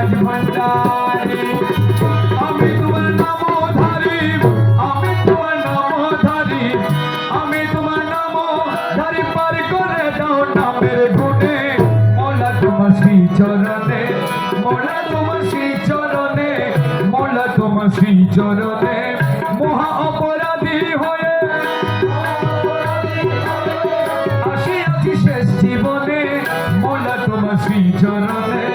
মাঝ ভান্ডারি আমি তোমার নাম ধারি আমি তোমার নাম ধারি আমি তোমার নাম ধারি পার করে দাও নামের গুণে মৌলা তোমার শ্রী চরণে মৌলা তোমার শ্রী চরণে মৌলা তোমার শ্রী চরণে মহা অপরাধী হয়ে আসিয়াছি শেষ জীবনে মৌলা তোমার শ্রী চরণে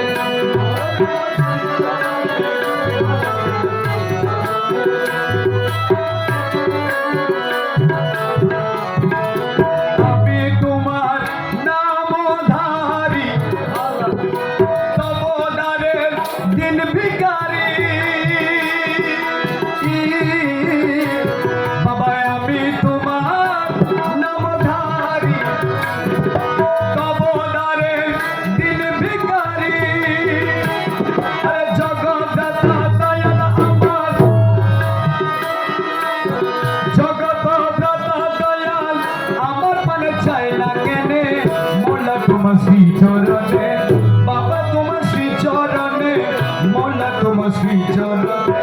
আমি তোমার নাম ধারি তবদারের দিন ভিখারি বাবা আমি তোমার নাম ধারি তবদারের দিন ভিখারি জগৎদাতা দয়াল আমার জগৎদাতা দয়াল আমার মনে চাই না কেনে মৌলা তোমার শ্রী চরণে বাবা তোমার শ্রী চরণে মৌলা তোমার শ্রী চরণে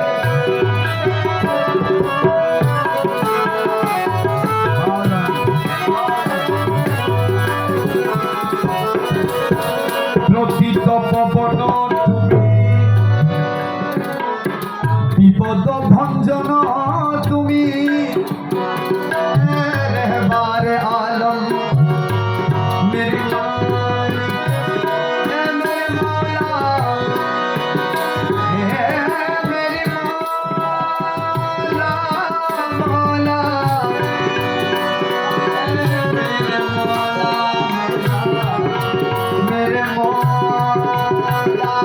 প্রতীত পবন তুমি বিপদ ভঞ্জন তুমি रहबारे आलम मेरे मालिक मेरे मौला मेरे मौला मौला मेरे मौला मेरे मौला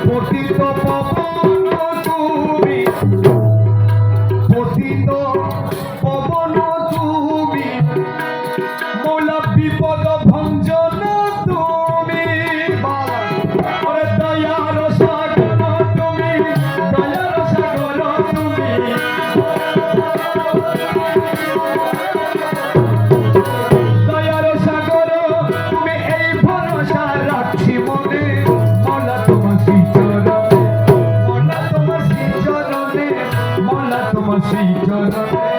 पतित पवन তুমি পতিত পবন তুমি মৌলা বিপদ ভঞ্জন তুমি ওরে দয়ার সাগর তুমি দয়ার সাগর তুমি দয়ার সাগর তুমি এই ভরসা রাখছি মনে মৌলা তোমার শ্রী চরণে মৌলা তোমার শ্রী চরণে মৌলা তোমার শ্রী চরণে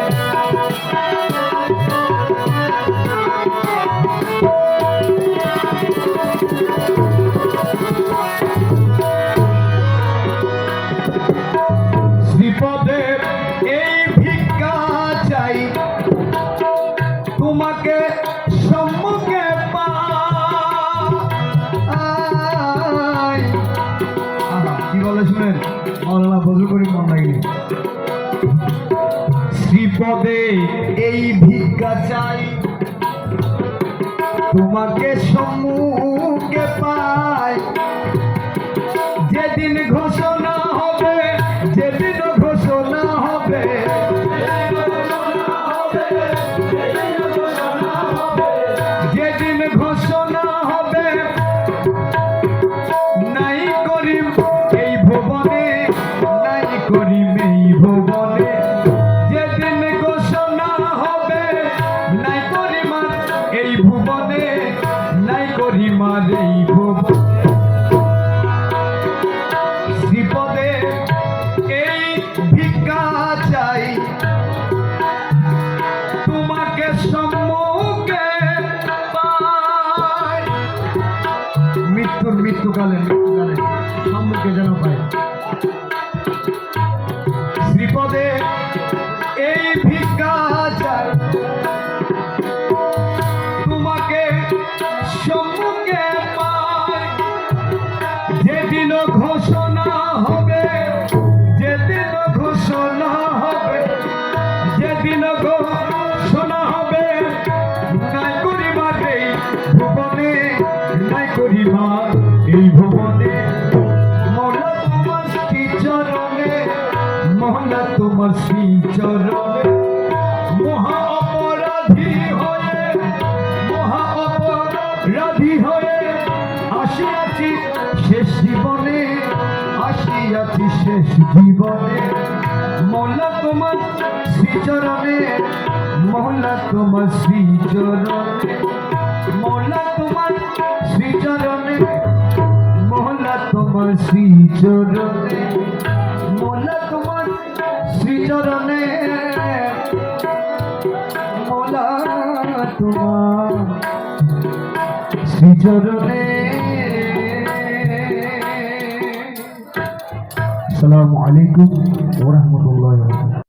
শ্রীপদের এই ভিক্ষা চাই তোমাকে সম্মুখে পাই কি বলে শুনেন আল্লাহ বজু করি মন লাগেনি শ্রীপদে এই ভিক্ষা চাই তোমাকে সম্মুখে পাই যেদিন ঘোষণা হবে যেদিন ঘোষণা হবে যেদিন ঘোষণা হবে নাই করিম এই ভুবনে নাই করিম এই ভুবনে যেদিন ঘোষণা হবে নাই করিমার এই ভুবনে নাই করিমার এই ভুবনে শ্রীপদে এই ভিক্ষা চাই তোমাকে সম্মুখে পাই মৃত্যুকালে সম্মুখে যেন পাই শ্রীপদে এই ভিক্ষা চাই তোমাকে সম্মুখে পাই যেদিন ঘোষণা হবে যেদিন ঘোষণা হবে যেদিন ঘোষণা হবে নাই করিবার এই ভুবনে নাই করিবার এই ভুবনে মৌলা তোমার শ্রী চরণে মৌলা তোমার শ্রী চরণে মহা অপরাধী হয়ে আসিয়াছি শেষ জীবনে আসিয়াছি শেষ জীবনে মৌলা তোমার শ্রীচরণে মৌলা তোমার শ্রীচরণে মৌলা তোমার শ্রীচরণে শ্রীচরণে মোলা তোমার শ্রীচরণে মোলা তোমার শ্রীচরণে। আসসালামু আলাইকুম ওয়া রাহমাতুল্লাহ।